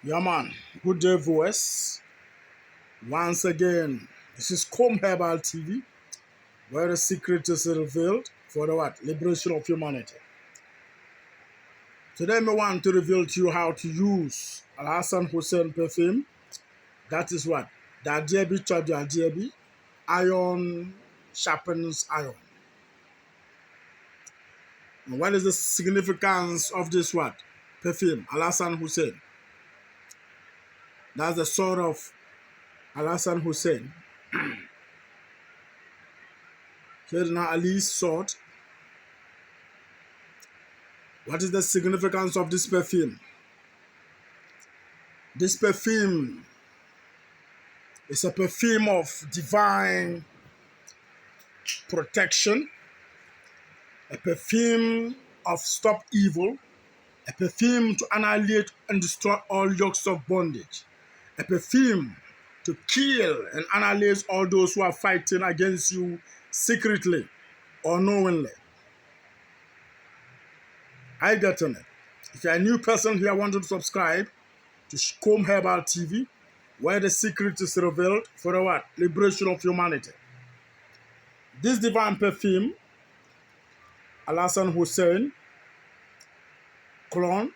Yeah, man. Good day, viewers. Once again, this is Comb Herbal TV, where the secret is revealed for the what? Liberation of humanity. Today, I want to reveal to you how to use Al Hassan Hussein perfume. That is what? The Adiabi to the Adiabi. Iron sharpens iron. And what is the significance of this what? Perfume, Al Hassan Hussein. That's the sword of Al Hassan Hussein. Sayyidina Ali's sword. What is the significance of this perfume? This perfume is a perfume of divine protection, a perfume of stop evil, a perfume to annihilate and destroy all yokes of bondage, a perfume to kill and annihilate all those who are fighting against you secretly or knowingly. I get on it. If you're a new person here, I want you to subscribe to Comb Herbal TV, where the secret is revealed for the what? Liberation of humanity. This divine perfume, Al Hassan Hussein clone,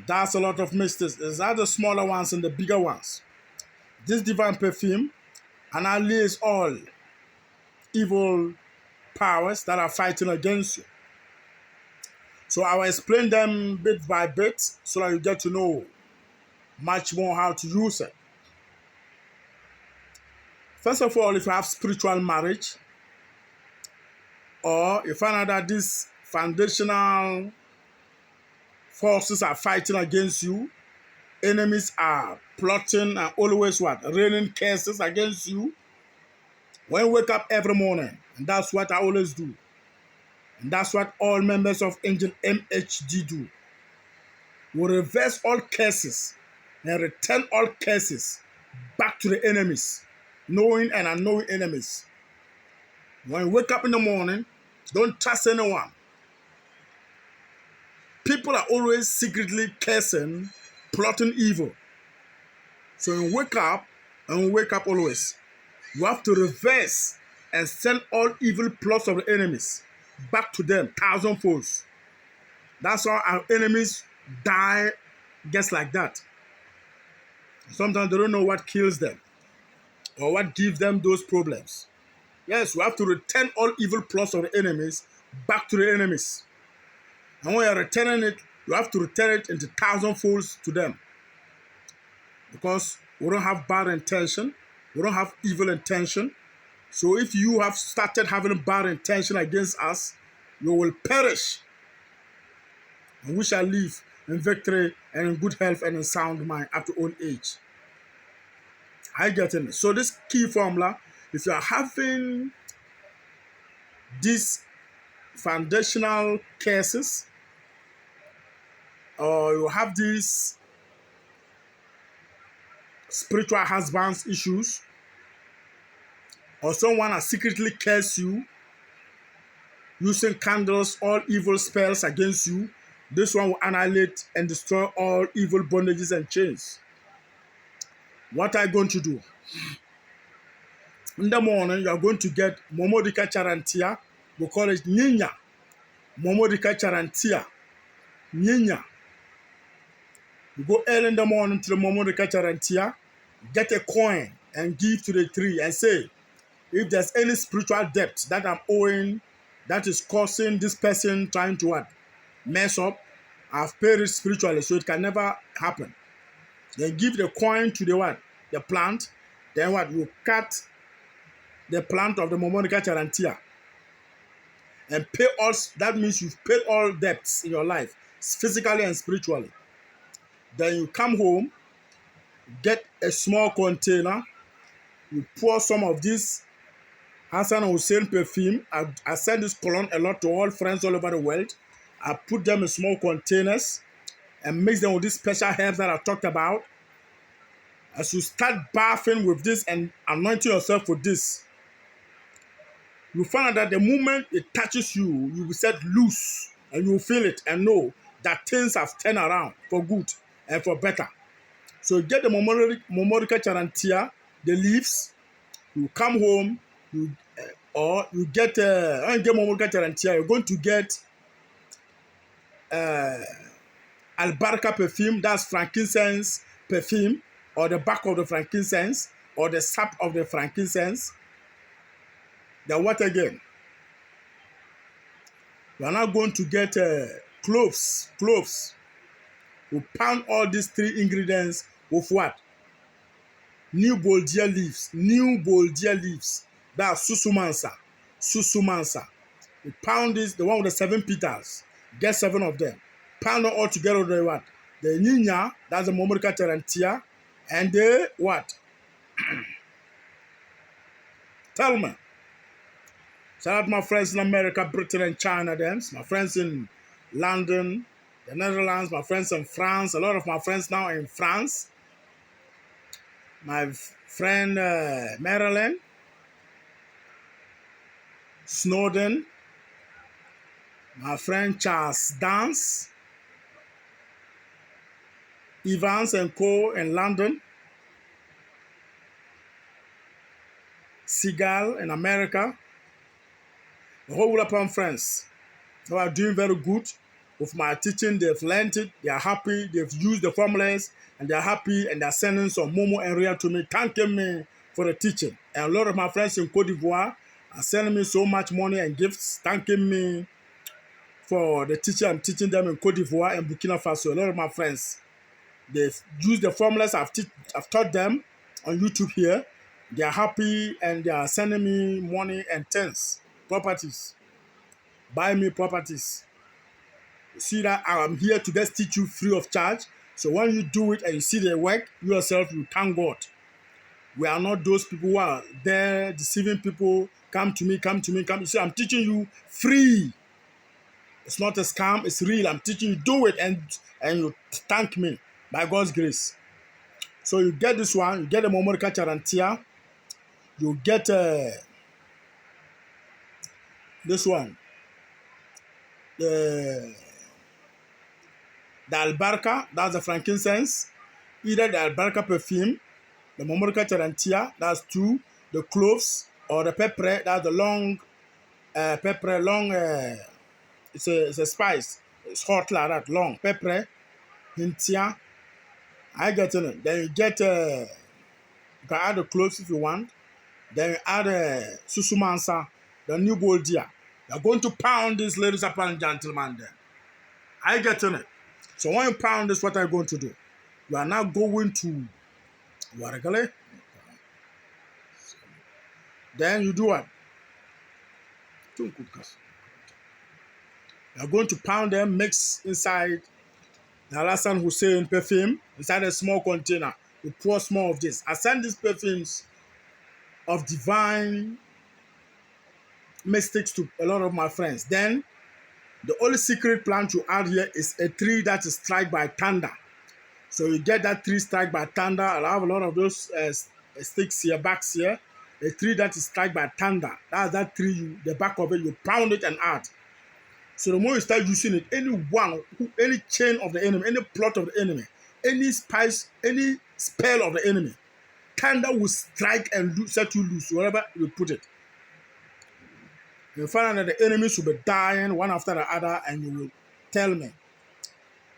does a lot of mistakes. There's other smaller ones and the bigger ones. This divine perfume annihilates all evil powers that are fighting against you. So I will explain them bit by bit so that you get to know much more how to use it. First of all, if you have spiritual marriage, or you find out that these foundational forces are fighting against you, enemies are plotting and always what? Raining curses against you. When you wake up every morning, and that's what I always do, and that's what all members of Angel MHD do. We reverse all curses and return all curses back to the enemies, knowing and unknowing enemies. When you wake up in the morning, don't trust anyone. People are always secretly cursing, plotting evil. So you wake up, and you wake up always. You have to reverse and send all evil plots of the enemies back to them, thousandfold. That's how our enemies die just like that. Sometimes they don't know what kills them or what gives them those problems. Yes, we have to return all evil plots of the enemies back to the enemies. And when you're returning it, you have to return it into thousandfolds to them. Because we don't have bad intention. We don't have evil intention. So if you have started having bad intention against us, you will perish. And we shall live in victory and in good health and in sound mind up to old age. I get it. So this key formula, if you are having these foundational cases, or you have these spiritual husbands issues, or someone has secretly cursed you, using candles, all evil spells against you, this one will annihilate and destroy all evil bondages and chains. What are you going to do? In the morning, you are going to get Momodika Charantia. We call it Nyinya. Momodika Charantia. Nyinya. You go early in the morning to the Momodika Charantia, get a coin and give to the tree and say, if there's any spiritual debt that I'm owing that is causing this person trying to what? Mess up, I've paid it spiritually, so it can never happen. Then give the coin to the what? The plant. Then what? You cut the plant of the Momonica Charantia and pay all. That means you've paid all debts in your life, physically and spiritually. Then you come home, get a small container, you pour some of this Hassan Hussein perfume. I send this cologne a lot to all friends all over the world. I put them in small containers and mix them with these special herbs that I talked about. As you start bathing with this and anointing yourself with this, you find out that the moment it touches you, you will be set loose and you will feel it and know that things have turned around for good and for better. So you get the Momorika charantia, the leaves. You come home, or you get when you get Momorika charantia, you're going to get albarca perfume. That's frankincense perfume, or the back of the frankincense, or the sap of the frankincense. Then what again? You are now going to get cloves. Cloves. You pound all these three ingredients with what? New boldia leaves. New boldia leaves. That's susumansa. Susumansa. You pound this, the one with the 7 petals. Get 7 of them. Pound them all together with the what? The niña, that's the Momorika charantia. And the what? Tell me. Shout out to my friends in America, Britain, and China, then. My friends in London, the Netherlands, my friends in France. A lot of my friends now are in France. My friend Maryland, Snowden, my friend Charles Dance, Evans and Co. in London, Seagal in America, the whole European friends who are doing very good with my teaching. They've learned it, they are happy, they've used the formulas, and they're happy, and they're sending some Momo and Ria to me, thanking me for the teaching. And a lot of my friends in Cote d'Ivoire are sending me so much money and gifts, thanking me for the teaching I'm teaching them in Cote d'Ivoire and Burkina Faso. A lot of my friends, they've used the formulas I've taught them on YouTube here. They are happy, and they are sending me money and things, properties, buy me properties. You see that I'm here to just teach you free of charge. So when you do it and you see the work, you yourself, you thank God. We are not those people who are there deceiving people. Come to me, come to me, come. You see, I'm teaching you free. It's not a scam, it's real. I'm teaching you, do it, and you thank me by God's grace. So you get this one, you get the Momorika charantia, you get this one, the albarca, that's the frankincense, either the albarca perfume, the Momorika charantia, that's 2, the cloves, or the pepper, that's the long pepper, long, it's a spice, it's hot like that, long pepper, hintia, I get in it. Then you get, you can add the cloves if you want, then you add susumansa, the new boldia. You're going to pound this, ladies and gentlemen, then. I get in it. So when you pound this, what are you going to do? You are now going to Waragale. Then you do what? You're going to pound them, mix inside the Alasan Hussein perfume, inside a small container. You pour small of this. I send these perfumes of divine mystics to a lot of my friends. Then the only secret plant you add here is a tree that is struck by thunder. So you get that tree struck by thunder. I have a lot of those sticks here, backs here. A tree that is struck by thunder. That's that tree, the back of it, you pound it and add. So the more you start using it, any chain of the enemy, any plot of the enemy, any spice, any spell of the enemy, thunder will strike and set you loose wherever you put it. You find out that the enemies will be dying one after the other, and you will tell me.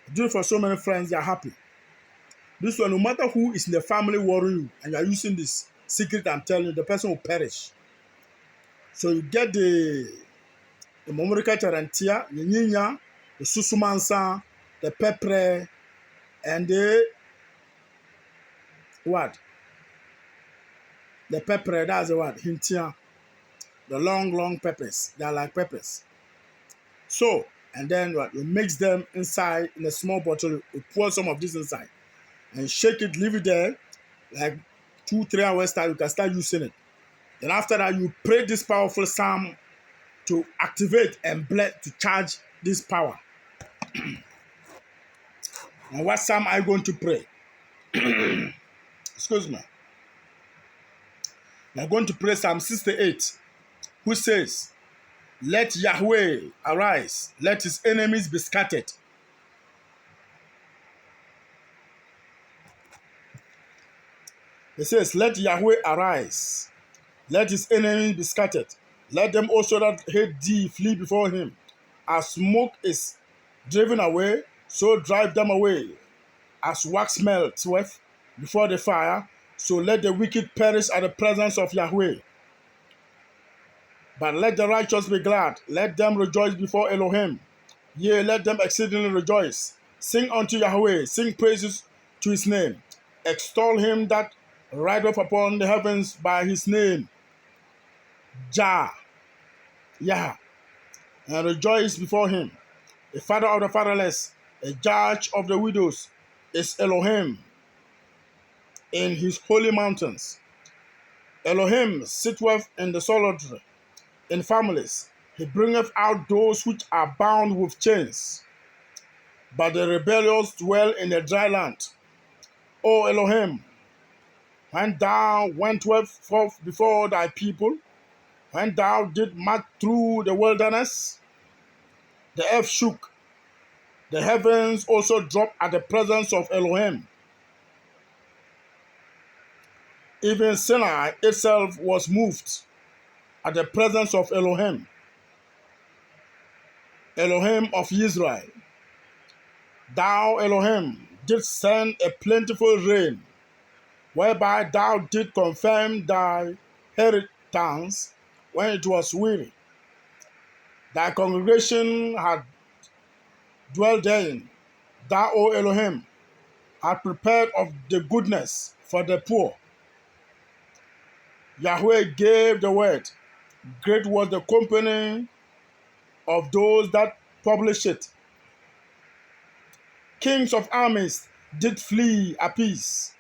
I do it for so many friends, they are happy. This one, no matter who is in the family worrying you, and you are using this secret I'm telling you, the person will perish. So you get the Momorika charantia, the niña, the susumansa, the pepper, and the what? The pepper, that's the what? Hintia. The long peppers. They are like peppers. So, and then what? You mix them inside in a small bottle. You pour some of this inside and shake it, leave it there. Like 2-3 hours time, you can start using it. Then after that, you pray this powerful psalm to activate and to charge this power. And what psalm are you going to pray? Excuse me. You're going to pray Psalm 68, who says, "Let Yahweh arise, let his enemies be scattered." It says, let Yahweh arise. Let his enemies be scattered. Let them also that hate thee flee before him. As smoke is driven away, so drive them away. As wax melteth before the fire, so let the wicked perish at the presence of Yahweh. But let the righteous be glad. Let them rejoice before Elohim. Yea, let them exceedingly rejoice. Sing unto Yahweh. Sing praises to his name. Extol him that rideth upon the heavens by his name. Jah, Yah, and rejoice before him. The father of the fatherless, a judge of the widows, is Elohim in his holy mountains. Elohim sitteth in the solitary, in families. He bringeth out those which are bound with chains. But the rebellious dwell in the dry land. O Elohim, when thou wentest forth before thy people, when thou didst march through the wilderness, the earth shook. The heavens also dropped at the presence of Elohim. Even Sinai itself was moved at the presence of Elohim, Elohim of Israel. Thou, Elohim, didst send a plentiful rain, whereby thou didst confirm thy inheritance when it was weary. Thy congregation had dwelt therein. Thou, O Elohim, had prepared of the goodness for the poor. Yahweh gave the word. Great was the company of those that published it. Kings of armies did flee apiece,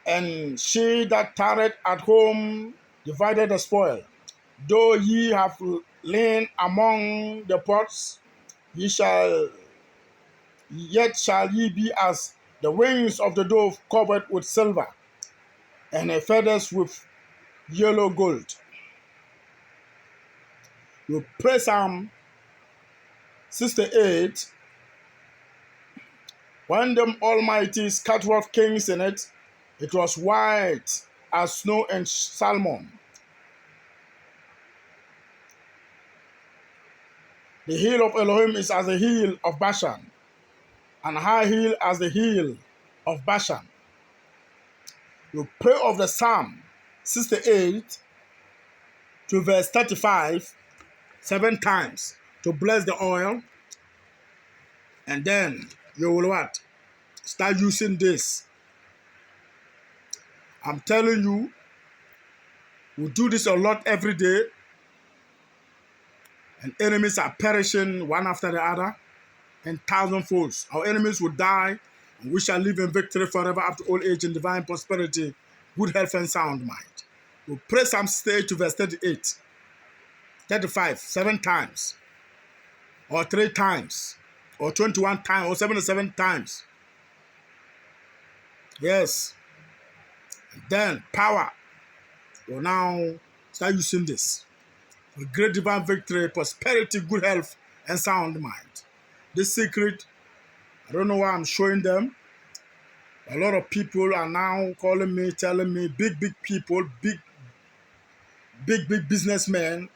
and she that tarried at home divided the spoil. Though ye have lain among the pots, yet shall ye be as the wings of the dove covered with silver, and her feathers with yellow gold. You pray Psalm 68. When the Almighty scattered kings in it, it was white as snow and salmon. The hill of Elohim is as the hill of Bashan, and high hill as the hill of Bashan. You pray of the Psalm 68 to verse 35 7 times to bless the oil, and then you will what? Start using this. I'm telling you, we do this a lot every day, and enemies are perishing one after the other in thousandfolds. Our enemies will die, and we shall live in victory forever after old age in divine prosperity, good health, and sound mind. We pray Psalm 68 to verse 38, 35, 7 times, or 3 times, or 21 times, or 77 times. Yes. And then power will now start using this. For great divine victory, prosperity, good health, and sound mind. This secret, I don't know why I'm showing them. A lot of people are now calling me, telling me, big people, big businessmen,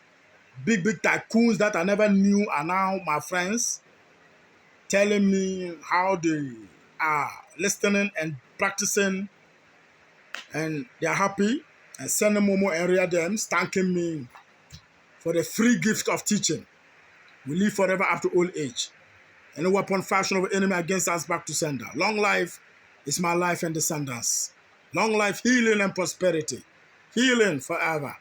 big tycoons that I never knew are now my friends, telling me how they are listening and practicing, and they're happy, and sending Momo and Riadems thanking me for the free gift of teaching. We live forever after old age. Any weapon fashioned of enemy against us back to sender. Long life is my life and descendants. Long life, healing, and prosperity. Healing forever.